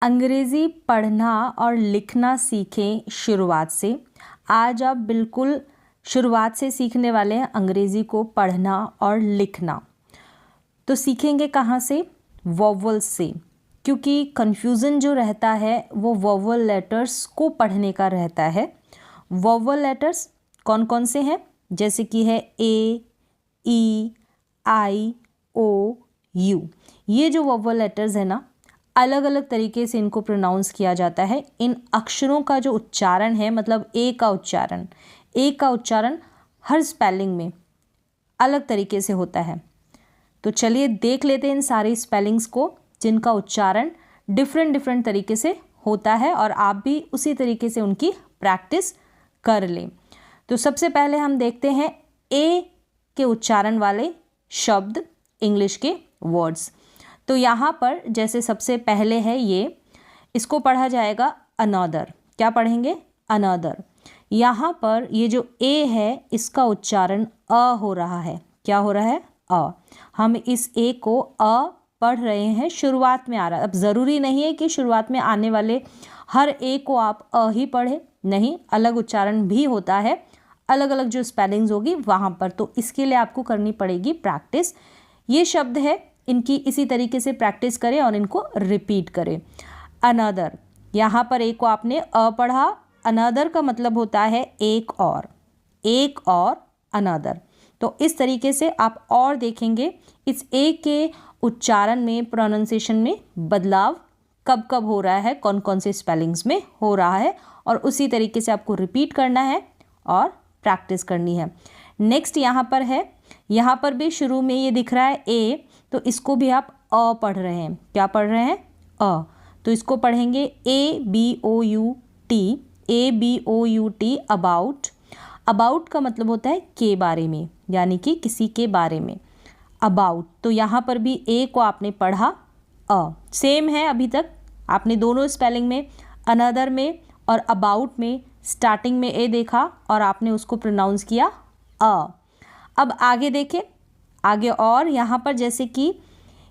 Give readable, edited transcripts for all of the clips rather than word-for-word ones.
अंग्रेज़ी पढ़ना और लिखना सीखें शुरुआत से। आज आप बिल्कुल शुरुआत से सीखने वाले हैं अंग्रेज़ी को पढ़ना और लिखना। तो सीखेंगे कहाँ से? वोवेल्स से, क्योंकि कन्फ्यूज़न जो रहता है वो वोवेल लेटर्स को पढ़ने का रहता है। वोवेल लेटर्स कौन कौन से हैं? जैसे कि है ए, ई, आई, ओ, यू। ये जो वोवेल लेटर्स है ना, अलग अलग तरीके से इनको प्रोनाउंस किया जाता है। इन अक्षरों का जो उच्चारण है, मतलब ए का उच्चारण हर स्पेलिंग में अलग तरीके से होता है। तो चलिए देख लेते हैं इन सारी स्पेलिंग्स को जिनका उच्चारण डिफरेंट तरीके से होता है, और आप भी उसी तरीके से उनकी प्रैक्टिस कर लें। तो सबसे पहले हम देखते हैं ए के उच्चारण वाले शब्द, इंग्लिश के वर्ड्स। तो यहाँ पर जैसे सबसे पहले है ये, इसको पढ़ा जाएगा अनदर। क्या पढ़ेंगे? अनदर। यहाँ पर ये जो ए है इसका उच्चारण अ हो रहा है। क्या हो रहा है? अ। हम इस ए को अ पढ़ रहे हैं, शुरुआत में आ रहा है। अब ज़रूरी नहीं है कि शुरुआत में आने वाले हर ए को आप अ ही पढ़ें, नहीं, अलग उच्चारण भी होता है, अलग अलग जो स्पेलिंग्स होगी वहाँ पर। तो इसके लिए आपको करनी पड़ेगी प्रैक्टिस। ये शब्द है, इनकी इसी तरीके से प्रैक्टिस करें और इनको रिपीट करें। अनदर, यहाँ पर एक को आपने अ पढ़ा, अनदर का मतलब होता है एक और अनदर। तो इस तरीके से आप और देखेंगे इस ए के उच्चारण में, प्रोनाउंसिएशन में बदलाव कब कब हो रहा है, कौन कौन से स्पेलिंग्स में हो रहा है, और उसी तरीके से आपको रिपीट करना है और प्रैक्टिस करनी है। नेक्स्ट यहाँ पर है, यहाँ पर भी शुरू में ये दिख रहा है ए, तो इसको भी आप अ पढ़ रहे हैं। क्या पढ़ रहे हैं? अ। तो इसको पढ़ेंगे A B O U T, about. About का मतलब होता है के बारे में, यानी कि किसी के बारे में, अबाउट। तो यहाँ पर भी ए को आपने पढ़ा अ। सेम है अभी तक, आपने दोनों स्पेलिंग में, अनदर में और अबाउट में, स्टार्टिंग में ए देखा और आपने उसको प्रोनाउंस किया अ। अब आगे देखें, आगे और यहाँ पर जैसे कि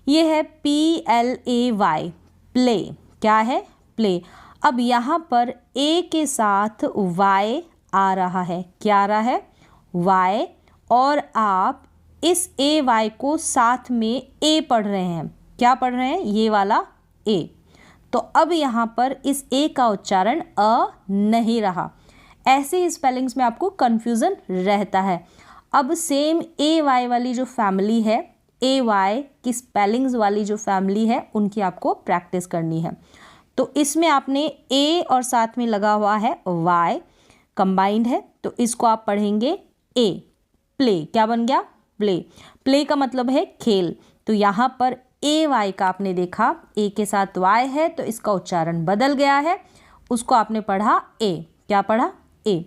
ये है PLAY, प्ले। क्या है? प्ले। अब यहाँ पर ए के साथ वाई आ रहा है। क्या आ रहा है? वाई। और आप इस AY को साथ में ए पढ़ रहे हैं। क्या पढ़ रहे हैं? ये वाला ए। तो अब यहाँ पर इस ए का उच्चारण अ नहीं रहा। ऐसे स्पेलिंग्स में आपको कन्फ्यूज़न रहता है। अब सेम AY वाली जो फैमिली है, AY की स्पेलिंग्स वाली जो फैमिली है, उनकी आपको प्रैक्टिस करनी है। तो इसमें आपने ए और साथ में लगा हुआ है वाई, कंबाइंड है, तो इसको आप पढ़ेंगे ए, प्ले। क्या बन गया? प्ले। प्ले का मतलब है खेल। तो यहाँ पर AY का आपने देखा, ए के साथ वाई है तो इसका उच्चारण बदल गया है, उसको आपने पढ़ा ए। क्या पढ़ा? ए।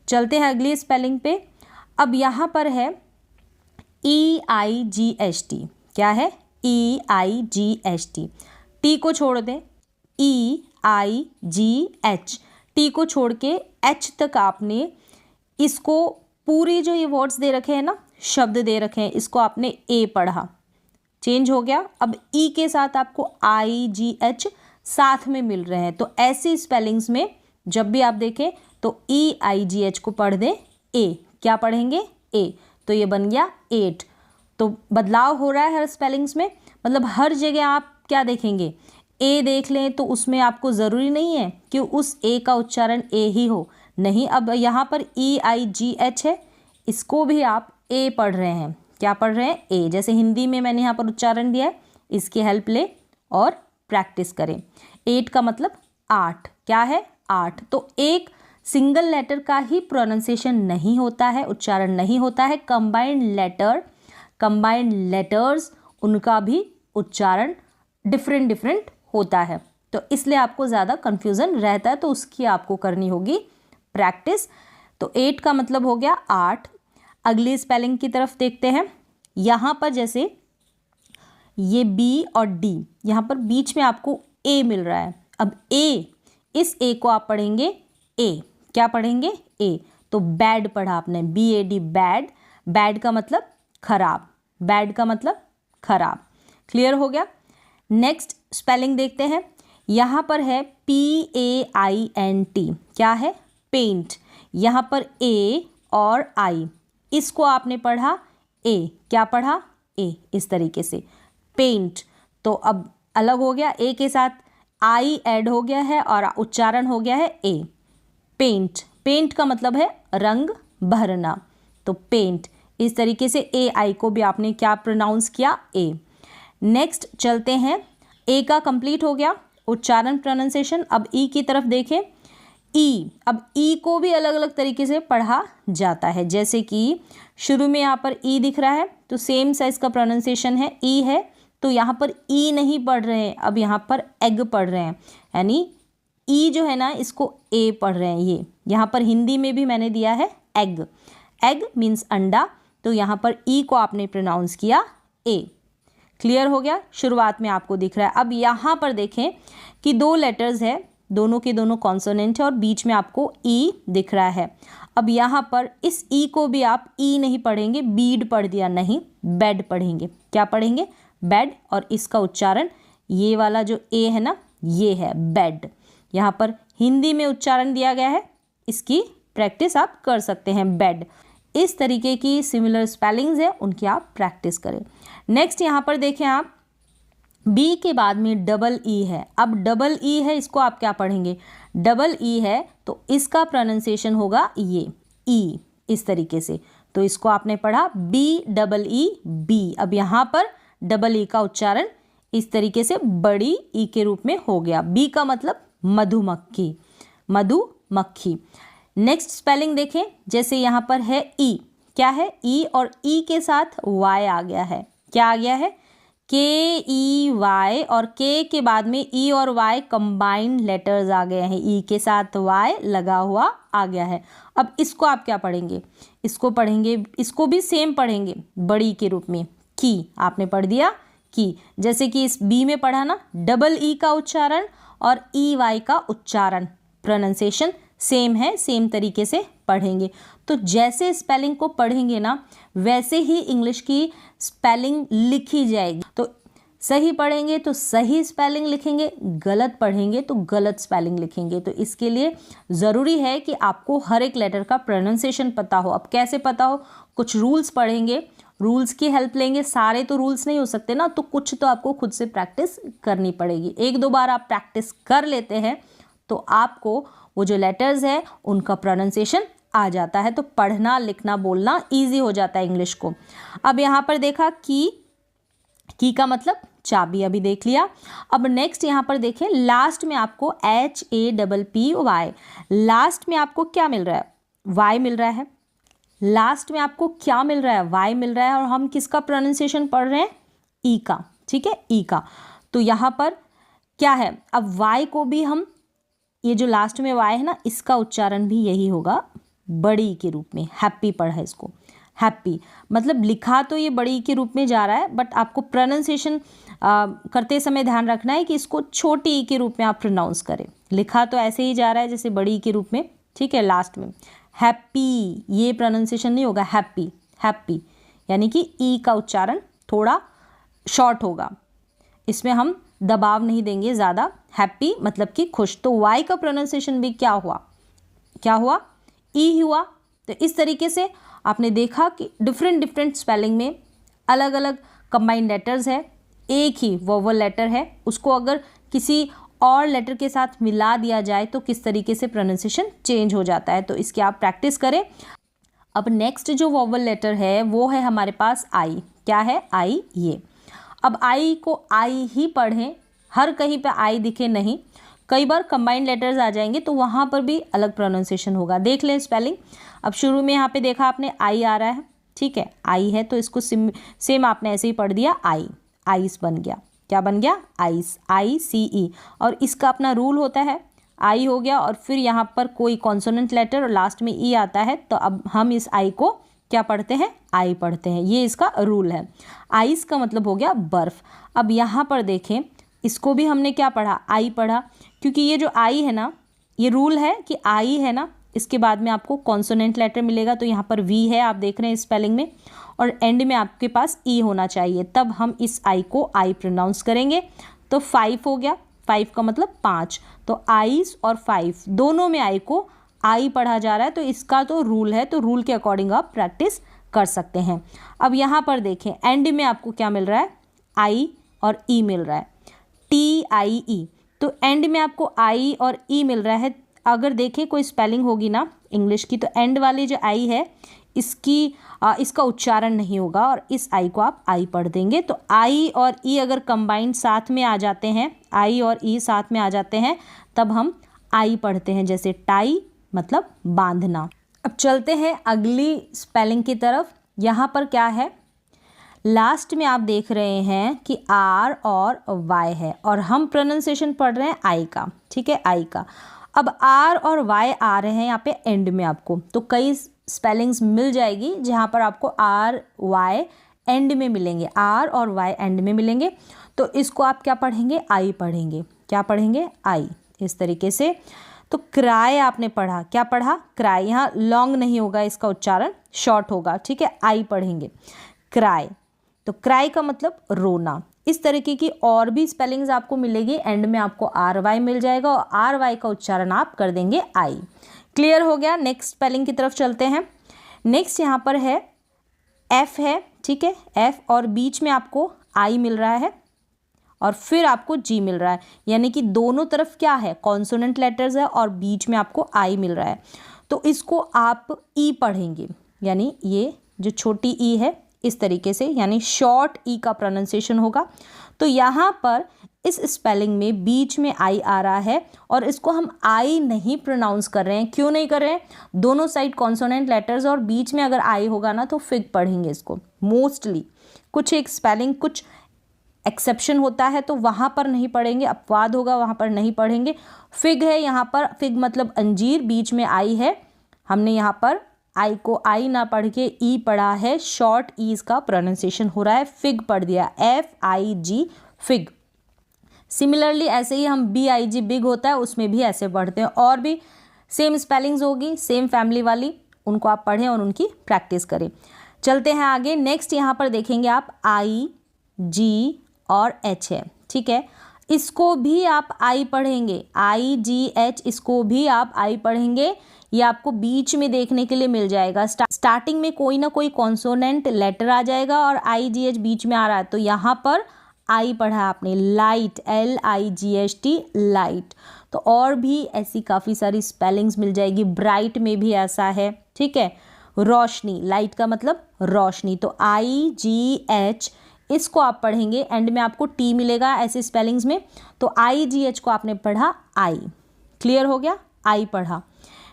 चलते हैं अगली स्पेलिंग पे। अब यहाँ पर है EIGHT। क्या है? EIGHT। टी को छोड़ दें, EIGH। टी को छोड़ के एच तक आपने इसको, पूरे जो ये वर्ड्स दे रखे हैं ना, शब्द दे रखे हैं, इसको आपने ए पढ़ा, चेंज हो गया। अब ई के साथ आपको IGH साथ में मिल रहे हैं। तो ऐसी स्पेलिंग्स में जब भी आप देखें तो EIGH को पढ़ दें ए। क्या पढ़ेंगे? ए। तो ये बन गया 8। तो बदलाव हो रहा है हर स्पेलिंग्स में, मतलब हर जगह आप क्या देखेंगे, ए देख लें तो उसमें आपको ज़रूरी नहीं है कि उस ए का उच्चारण ए ही हो, नहीं। अब यहाँ पर EIGH है, इसको भी आप ए पढ़ रहे हैं। क्या पढ़ रहे हैं? ए। जैसे हिंदी में मैंने यहाँ पर उच्चारण दिया है, इसकी हेल्प ले और प्रैक्टिस करें। 8 का मतलब 8। क्या है? 8। तो एक सिंगल लेटर का ही प्रोनाउंसिएशन नहीं होता है, उच्चारण नहीं होता है। कंबाइंड लेटर्स उनका भी उच्चारण डिफरेंट होता है। तो इसलिए आपको ज़्यादा कन्फ्यूज़न रहता है, तो उसकी आपको करनी होगी प्रैक्टिस। तो 8 का मतलब हो गया 8। अगली स्पेलिंग की तरफ देखते हैं। यहाँ पर जैसे ये बी और डी, यहाँ पर बीच में आपको ए मिल रहा है। अब ए, इस ए को आप पढ़ेंगे ए। क्या पढ़ेंगे? ए। तो बैड पढ़ा आपने, BAD, बैड। बैड का मतलब खराब, बैड का मतलब खराब। क्लियर हो गया? नेक्स्ट स्पेलिंग देखते हैं। यहाँ पर है PAINT, क्या है? पेंट। यहाँ पर A और I, इसको आपने पढ़ा A, क्या पढ़ा? A, इस तरीके से पेंट। तो अब अलग हो गया, A के साथ I ऐड हो गया है और उच्चारण हो गया है A, पेंट। पेंट का मतलब है रंग भरना, तो पेंट। इस तरीके से AI को भी आपने क्या प्रोनाउंस किया? A। नेक्स्ट चलते हैं, A का कंप्लीट हो गया उच्चारण प्रोनाउंसिएशन। अब E की तरफ देखें, E। अब E को भी अलग अलग तरीके से पढ़ा जाता है, जैसे कि शुरू में यहाँ पर E दिख रहा है तो सेम साइज का प्रोनाउंसिएशन है, E है, तो यहाँ पर E नहीं पढ़ रहे हैं, अब यहाँ पर एग पढ़ रहे हैं, यानी E जो है ना इसको A पढ़ रहे हैं। ये यहाँ पर हिंदी में भी मैंने दिया है एग, एग मीन्स अंडा, तो यहाँ पर E को आपने प्रोनाउंस किया A। क्लियर हो गया? शुरुआत में आपको दिख रहा है। अब यहाँ पर देखें कि दो लेटर्स है, दोनों के दोनों कॉन्सोनेंट है और बीच में आपको E दिख रहा है। अब यहाँ पर इस E को भी आप E नहीं पढ़ेंगे, बीड पढ़ दिया, नहीं, बेड पढ़ेंगे। क्या पढ़ेंगे? बेड। और इसका उच्चारण ये वाला जो A है ना, ये है बेड। यहाँ पर हिंदी में उच्चारण दिया गया है, इसकी प्रैक्टिस आप कर सकते हैं, बेड। इस तरीके की सिमिलर स्पेलिंग्स है, उनकी आप प्रैक्टिस करें। नेक्स्ट यहाँ पर देखें आप, बी के बाद में डबल ई है। अब डबल ई है, इसको आप क्या पढ़ेंगे? डबल ई है तो इसका प्रोनाउंसिएशन होगा ये ई, इस तरीके से, तो इसको आपने पढ़ा BEE। अब यहाँ पर डबल ई का उच्चारण इस तरीके से बड़ी ई के रूप में हो गया। बी का मतलब मधुमक्खी, मधुमक्खी। नेक्स्ट स्पेलिंग देखें, जैसे यहाँ पर है ई, क्या है? ई और ई के साथ वाई आ गया है। क्या आ गया है? KEY, और के बाद में ई और वाई कंबाइंड लेटर्स आ गए हैं, ई के साथ वाई लगा हुआ आ गया है। अब इसको आप क्या पढ़ेंगे? इसको पढ़ेंगे, इसको भी सेम पढ़ेंगे बड़ी के रूप में, की। आपने पढ़ दिया की, जैसे कि इस बी में पढ़ा ना, डबल ई का उच्चारण और EY का उच्चारण प्रोनाउंसिएशन सेम है, सेम तरीके से पढ़ेंगे। तो जैसे स्पेलिंग को पढ़ेंगे ना, वैसे ही इंग्लिश की स्पेलिंग लिखी जाएगी। तो सही पढ़ेंगे तो सही स्पेलिंग लिखेंगे, गलत पढ़ेंगे तो गलत स्पेलिंग लिखेंगे। तो इसके लिए ज़रूरी है कि आपको हर एक लेटर का प्रोनाउंसिएशन पता हो। अब कैसे पता हो? कुछ रूल्स पढ़ेंगे, रूल्स की हेल्प लेंगे। सारे तो रूल्स नहीं हो सकते ना, तो कुछ तो आपको खुद से प्रैक्टिस करनी पड़ेगी। एक दो बार आप प्रैक्टिस कर लेते हैं तो आपको वो जो लेटर्स है उनका प्रोनाउंसिएशन आ जाता है, तो पढ़ना लिखना बोलना ईजी हो जाता है इंग्लिश को। अब यहाँ पर देखा की का मतलब चाबी, अभी देख लिया। अब नेक्स्ट यहाँ पर देखें, लास्ट में आपको HAPPY, लास्ट में आपको क्या मिल रहा है? वाई मिल रहा है। लास्ट में आपको क्या मिल रहा है? वाई मिल रहा है। और हम किसका प्रोनाउंसिएशन पढ़ रहे हैं? ई का, ठीक है, ई का। तो यहाँ पर क्या है? अब वाई को भी हम, ये जो लास्ट में वाई है ना, इसका उच्चारण भी यही होगा, बड़ी के रूप में। हैप्पी पढ़ा है इसको, हैप्पी, मतलब लिखा तो ये बड़ी के रूप में जा रहा है, बट आपको प्रोनाउंसिएशन करते समय ध्यान रखना है कि इसको छोटी ई के रूप में आप प्रोनाउंस करें। लिखा तो ऐसे ही जा रहा है जैसे बड़ी के रूप में, ठीक है। लास्ट में हैप्पी, ये प्रोनाउंसिएशन नहीं होगा, हैप्पी, हैप्पी, यानी कि ई का उच्चारण थोड़ा शॉर्ट होगा, इसमें हम दबाव नहीं देंगे ज़्यादा। हैप्पी मतलब कि खुश। तो वाई का प्रोनाउंसिएशन भी क्या हुआ? क्या हुआ? ई हुआ। तो इस तरीके से आपने देखा कि डिफरेंट स्पेलिंग में अलग अलग कंबाइंड लेटर्स है। एक ही वोवल लेटर है, उसको अगर किसी और लेटर के साथ मिला दिया जाए तो किस तरीके से प्रोनाउंसिएशन चेंज हो जाता है। तो इसकी आप प्रैक्टिस करें। अब नेक्स्ट जो वोवल लेटर है वो है हमारे पास आई। क्या है? आई, ये। अब आई को आई ही पढ़ें, हर कहीं पे आई दिखे नहीं। कई बार कंबाइंड लेटर्स आ जाएंगे तो वहाँ पर भी अलग प्रोनाउंसिएशन होगा। देख लें स्पेलिंग। अब शुरू में यहाँ पे देखा आपने आई आ रहा है, ठीक है, आई है, तो इसको सेम आपने ऐसे ही पढ़ दिया, आई, आइस बन गया। क्या बन गया? Ice, ICE। और इसका अपना रूल होता है, आई हो गया और फिर यहाँ पर कोई कॉन्सोनेंट लेटर और लास्ट में ई आता है, तो अब हम इस आई को क्या पढ़ते हैं? आई पढ़ते हैं। ये इसका रूल है। आइस का मतलब हो गया बर्फ़। अब यहाँ पर देखें, इसको भी हमने क्या पढ़ा? आई पढ़ा, क्योंकि ये जो आई है ना, ये रूल है कि आई है ना, इसके बाद में आपको कॉन्सोनेंट लेटर मिलेगा, तो यहाँ पर वी है, आप देख रहे हैं स्पेलिंग में, और एंड में आपके पास ई होना चाहिए, तब हम इस आई को आई प्रोनाउंस करेंगे। तो 5 हो गया, 5 का मतलब 5, तो आईज और 5 दोनों में आई को आई पढ़ा जा रहा है, तो इसका तो रूल है, तो रूल के अकॉर्डिंग आप प्रैक्टिस कर सकते हैं। अब यहाँ पर देखें एंड में आपको क्या मिल रहा है, आई और ई मिल रहा है, TIE, तो एंड में आपको आई और ई मिल रहा है। अगर देखें कोई स्पेलिंग होगी ना इंग्लिश की, तो एंड वाली जो आई है इसका उच्चारण नहीं होगा और इस आई को आप आई पढ़ देंगे। तो आई और ई अगर कंबाइंड साथ में आ जाते हैं, आई और ई साथ में आ जाते हैं, तब हम आई पढ़ते हैं, जैसे टाई मतलब बांधना। अब चलते हैं अगली स्पेलिंग की तरफ। यहाँ पर क्या है, लास्ट में आप देख रहे हैं कि आर और वाई है और हम प्रोनाउंसिएशन पढ़ रहे हैं आई का, ठीक है, आई का। अब आर और वाई आ रहे हैं यहाँ पे एंड में आपको, तो कई स्पेलिंग्स मिल जाएगी जहाँ पर आपको आर वाई एंड में मिलेंगे, आर और वाई एंड में मिलेंगे, तो इसको आप क्या पढ़ेंगे, आई पढ़ेंगे। क्या पढ़ेंगे, आई, इस तरीके से। तो क्राई आपने पढ़ा, क्या पढ़ा, क्राई, यहाँ लॉन्ग नहीं होगा, इसका उच्चारण शॉर्ट होगा, ठीक है, आई पढ़ेंगे, क्राई। तो क्राई का मतलब रोना। इस तरीके की और भी स्पेलिंग्स आपको मिलेगी, एंड में आपको आर वाई मिल जाएगा और आर वाई का उच्चारण आप कर देंगे आई। क्लियर हो गया। नेक्स्ट स्पेलिंग की तरफ चलते हैं। नेक्स्ट यहाँ पर है एफ है, ठीक है, एफ और बीच में आपको आई मिल रहा है और फिर आपको जी मिल रहा है, यानी कि दोनों तरफ क्या है, कॉन्सोनेंट लेटर्स है और बीच में आपको आई मिल रहा है, तो इसको आप ई पढ़ेंगे, यानी ये जो छोटी ई है इस तरीके से, यानी शॉर्ट ई का प्रोनाउंसिएशन होगा। तो यहाँ पर इस स्पेलिंग में बीच में आई आ रहा है और इसको हम आई नहीं प्रोनाउंस कर रहे हैं। क्यों नहीं कर रहे हैं, दोनों साइड कॉन्सोनेंट लेटर्स और बीच में अगर आई होगा ना तो फिग पढ़ेंगे इसको मोस्टली। कुछ एक स्पेलिंग कुछ एक्सेप्शन होता है तो वहाँ पर नहीं पढ़ेंगे, अपवाद होगा वहाँ पर नहीं पढ़ेंगे। फिग है यहाँ पर, फिग मतलब अंजीर, बीच में आई है, हमने यहाँ पर आई को आई ना पढ़ के ई पढ़ा है, शॉर्ट ई इसका प्रोनाउंसिएशन हो रहा है, फिग पढ़ दिया, FIG, फिग। सिमिलरली ऐसे ही हम BIG बिग होता है उसमें भी ऐसे पढ़ते हैं, और भी सेम स्पेलिंग्स होगी सेम फैमिली वाली, उनको आप पढ़ें और उनकी प्रैक्टिस करें। चलते हैं आगे। नेक्स्ट यहाँ पर देखेंगे आप IG और H है, ठीक है, इसको भी आप आई पढ़ेंगे, IGH, इसको भी आप आई पढ़ेंगे। ये आपको बीच में देखने के लिए मिल जाएगा, स्टार्टिंग में कोई ना कोई कॉन्सोनेंट लेटर आ जाएगा और IGH बीच में आ रहा है, तो यहाँ पर आई पढ़ा आपने, लाइट, LIGHT, लाइट। तो और भी ऐसी काफ़ी सारी स्पेलिंग्स मिल जाएगी, ब्राइट में भी ऐसा है, ठीक है, रोशनी, लाइट का मतलब रोशनी, तो IGH इसको आप पढ़ेंगे, एंड में आपको टी मिलेगा ऐसे स्पेलिंग्स में, तो IGH को आपने पढ़ा आई। क्लियर हो गया, आई पढ़ा।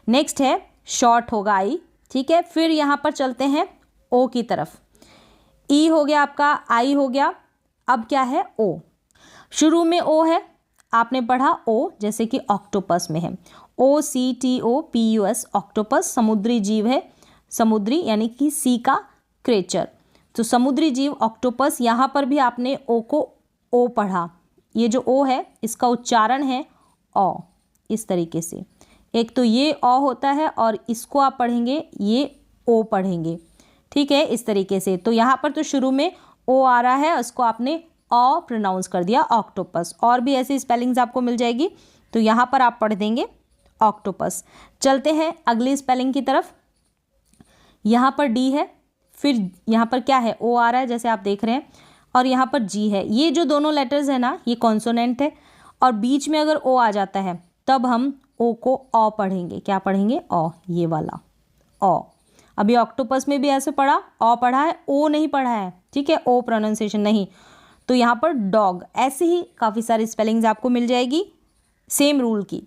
नेक्स्ट है शॉर्ट होगा आई, ठीक है। फिर यहाँ पर चलते हैं ओ की तरफ। ई हो गया आपका, आई हो गया, अब क्या है ओ। शुरू में ओ है, आपने पढ़ा ओ, जैसे कि ऑक्टोपस में है, OCTOPUS, ऑक्टोपस समुद्री जीव है, समुद्री यानी कि सी का क्रेचर, तो समुद्री जीव ऑक्टोपस। यहाँ पर भी आपने ओ को ओ पढ़ा, ये जो ओ है इसका उच्चारण है ओ, इस तरीके से, एक तो ये ओ होता है और इसको आप पढ़ेंगे ये ओ पढ़ेंगे, ठीक है, इस तरीके से। तो यहाँ पर तो शुरू में ओ आ रहा है, उसको आपने ओ प्रोनाउंस कर दिया, ऑक्टोपस। और भी ऐसी स्पेलिंग्स आपको मिल जाएगी, तो यहाँ पर आप पढ़ देंगे ऑक्टोपस। चलते हैं अगली स्पेलिंग की तरफ। यहाँ पर डी है, फिर यहाँ पर क्या है, ओ आ रहा है जैसे आप देख रहे हैं, और यहाँ पर जी है। ये जो दोनों लेटर्स है ना, ये कॉन्सोनेंट है और बीच में अगर ओ आ जाता है तब हम ओ को ओ पढ़ेंगे। क्या पढ़ेंगे, ओ, ये वाला ओ। अभी ऑक्टोपस में भी ऐसे पढ़ा, ओ पढ़ा है, ओ नहीं पढ़ा है, ठीक है, ओ प्रोनाउंसिएशन नहीं। तो यहाँ पर डॉग, ऐसे ही काफ़ी सारी स्पेलिंग्स आपको मिल जाएगी सेम रूल की।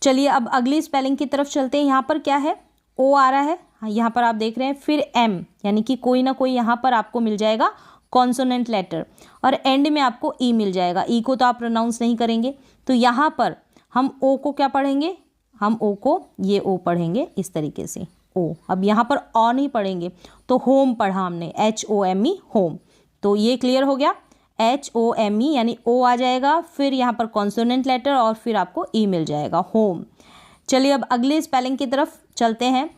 चलिए अब अगली स्पेलिंग की तरफ चलते हैं। यहाँ पर क्या है, ओ आ रहा है, यहाँ पर आप देख रहे हैं, फिर एम, यानी कि कोई ना कोई यहाँ पर आपको मिल जाएगा कॉन्सोनेंट लेटर, और एंड में आपको ई मिल जाएगा। ई को तो आप प्रोनाउंस नहीं करेंगे, तो यहाँ पर हम ओ को क्या पढ़ेंगे, हम ओ को ये ओ पढ़ेंगे इस तरीके से, ओ। अब यहाँ पर ओ नहीं पढ़ेंगे, तो होम पढ़ा हमने, HOME, होम। तो ये क्लियर हो गया, HOME यानी ओ आ जाएगा, फिर यहाँ पर कॉन्सोनेंट लेटर और फिर आपको ई मिल जाएगा, होम। चलिए अब अगले स्पेलिंग की तरफ चलते हैं।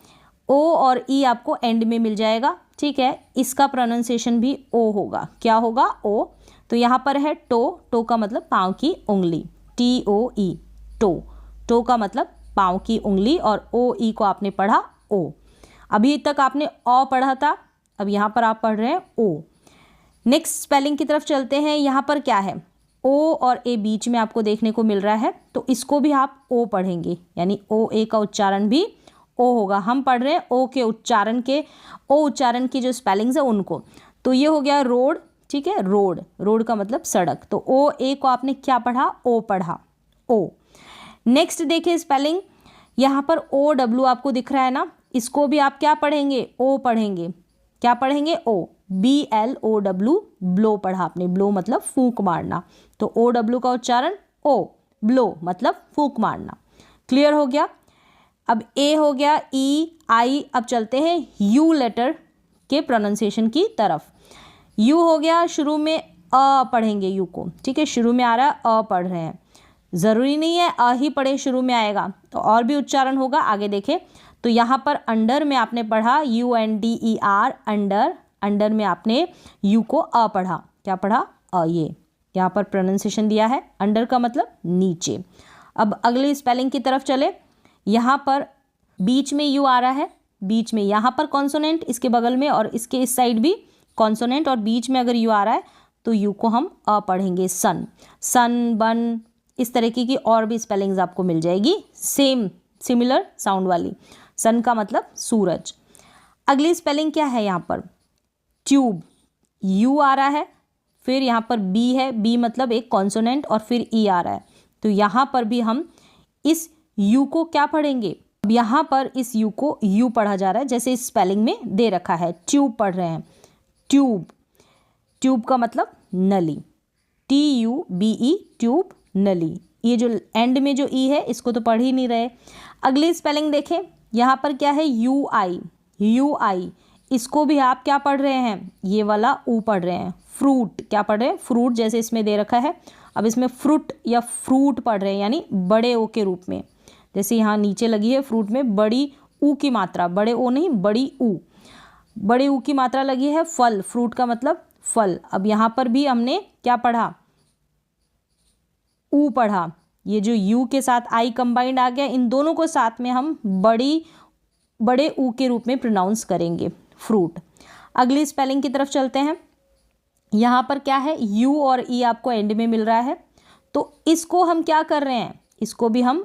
ओ और ई आपको एंड में मिल जाएगा, ठीक है, इसका प्रोनाउंसिएशन भी ओ होगा। क्या होगा, ओ। तो यहाँ पर है टो, टो का मतलब पाँव की उंगली, TOE, टो। टो का मतलब पाँव की उंगली और OE को आपने पढ़ा ओ। अभी तक आपने अ पढ़ा था, अब यहाँ पर आप पढ़ रहे हैं ओ। नेक्स्ट स्पेलिंग की तरफ चलते हैं। यहाँ पर क्या है, ओ और ए बीच में आपको देखने को मिल रहा है, तो इसको भी आप ओ पढ़ेंगे, यानी ओ ए का उच्चारण भी ओ होगा। हम पढ़ रहे हैं ओ के उच्चारण के, ओ उच्चारण की जो स्पेलिंग्स है उनको। तो ये हो गया रोड, ठीक है, रोड। रोड का मतलब सड़क। तो ओ ए को आपने क्या पढ़ा, ओ पढ़ा, ओ। नेक्स्ट देखिए स्पेलिंग, यहाँ पर OW आपको दिख रहा है ना, इसको भी आप क्या पढ़ेंगे, ओ पढ़ेंगे। क्या पढ़ेंगे, ओ। BLOW, ब्लो पढ़ा आपने, ब्लो मतलब फूंक मारना। तो OW का उच्चारण ओ, ब्लो मतलब फूंक मारना। क्लियर हो गया। अब ए हो गया, ई, आई। अब चलते हैं यू लेटर के प्रोनाउंसिएशन की तरफ। यू हो गया, शुरू में अ पढ़ेंगे यू को, ठीक है, शुरू में आ रहा है अ पढ़ रहे हैं। ज़रूरी नहीं है अ ही पढ़े, शुरू में आएगा तो और भी उच्चारण होगा। आगे देखें तो यहाँ पर अंडर में आपने पढ़ा UNDER, अंडर। अंडर में आपने यू को अ पढ़ा, क्या पढ़ा, अ। ये यहाँ पर प्रोनाउंसिएशन दिया है, अंडर का मतलब नीचे। अब अगली स्पेलिंग की तरफ चले। यहाँ पर बीच में यू आ रहा है, बीच में यहाँ पर कॉन्सोनेंट, इसके बगल में और इसके इस साइड भी कॉन्सोनेंट, और बीच में अगर यू आ रहा है तो यू को हम अ पढ़ेंगे, सन। सन, बन, इस तरीके की और भी स्पेलिंग्स आपको मिल जाएगी, सेम सिमिलर साउंड वाली। सन का मतलब सूरज। अगली स्पेलिंग क्या है यहाँ पर, ट्यूब। यू आ रहा है, फिर यहाँ पर बी है, बी मतलब एक कॉन्सोनेंट, और फिर ई आ रहा है। तो यहाँ पर भी हम इस यू को क्या पढ़ेंगे, अब यहाँ पर इस यू को यू पढ़ा जा रहा है, जैसे इस स्पेलिंग में दे रखा है, ट्यूब पढ़ रहे हैं, ट्यूब। ट्यूब का मतलब नली, TUBE, ट्यूब, नली। ये जो एंड में जो ई है इसको तो पढ़ ही नहीं रहे। अगली स्पेलिंग देखें, यहाँ पर क्या है, UI, UI। इसको भी आप क्या पढ़ रहे हैं, ये वाला ऊ पढ़ रहे हैं। फ्रूट, क्या पढ़ रहे हैं, फ्रूट, जैसे इसमें दे रखा है। अब इसमें फ्रूट या फ्रूट पढ़ रहे हैं, यानी बड़े ओ के रूप में। जैसे यहाँ नीचे लगी है फ्रूट में बड़ी ऊ की मात्रा, बड़े ओ नहीं, बड़ी ऊ, बड़े ऊ की मात्रा लगी है। फल, फ्रूट का मतलब फल। अब यहाँ पर भी हमने क्या पढ़ा, ऊ पढ़ा। ये जो यू के साथ आई कंबाइंड आ गया, इन दोनों को साथ में हम बड़े ऊ के रूप में प्रोनाउंस करेंगे, फ्रूट। अगली स्पेलिंग की तरफ चलते हैं। यहाँ पर क्या है, यू और ई आपको एंड में मिल रहा है, तो इसको हम क्या कर रहे हैं, इसको भी हम,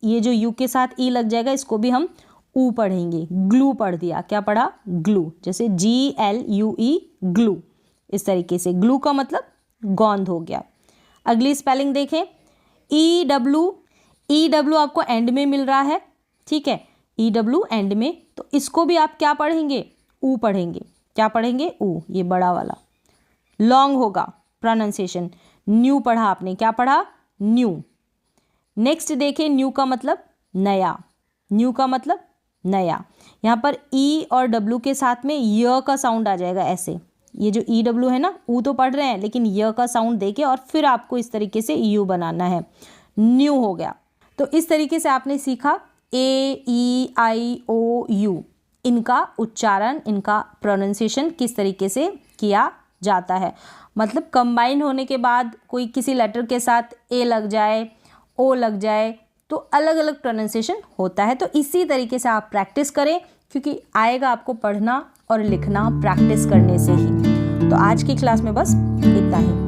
ये जो यू के साथ ई लग जाएगा, इसको भी हम ऊ पढ़ेंगे। ग्लू पढ़ दिया, क्या पढ़ा, ग्लू, जैसे GLUE, ग्लू। इस तरीके से ग्लू का मतलब गोंद हो गया। अगली स्पेलिंग देखें, EW आपको एंड में मिल रहा है, ठीक है, EW एंड में, तो इसको भी आप क्या पढ़ेंगे, ऊ पढ़ेंगे। क्या पढ़ेंगे, ऊ, ये बड़ा वाला। लॉन्ग होगा प्रोनाउंसिएशन। न्यू पढ़ा आपने, क्या पढ़ा, न्यू। नेक्स्ट देखें, न्यू का मतलब नया, न्यू का मतलब नया। यहाँ पर ई और डब्ल्यू के साथ में य का साउंड आ जाएगा, ऐसे। ये जो EW है ना, ऊ तो पढ़ रहे हैं, लेकिन य का साउंड देके और फिर आपको इस तरीके से यू बनाना है, न्यू हो गया। तो इस तरीके से आपने सीखा AEIOU, इनका उच्चारण, इनका प्रोनाउंसिएशन किस तरीके से किया जाता है। मतलब कंबाइन होने के बाद कोई किसी लेटर के साथ ए लग जाए, ओ लग जाए, तो अलग अलग प्रोनाउंसिएशन होता है। तो इसी तरीके से आप प्रैक्टिस करें, क्योंकि आएगा आपको पढ़ना और लिखना प्रैक्टिस करने से ही। तो आज की क्लास में बस इतना ही।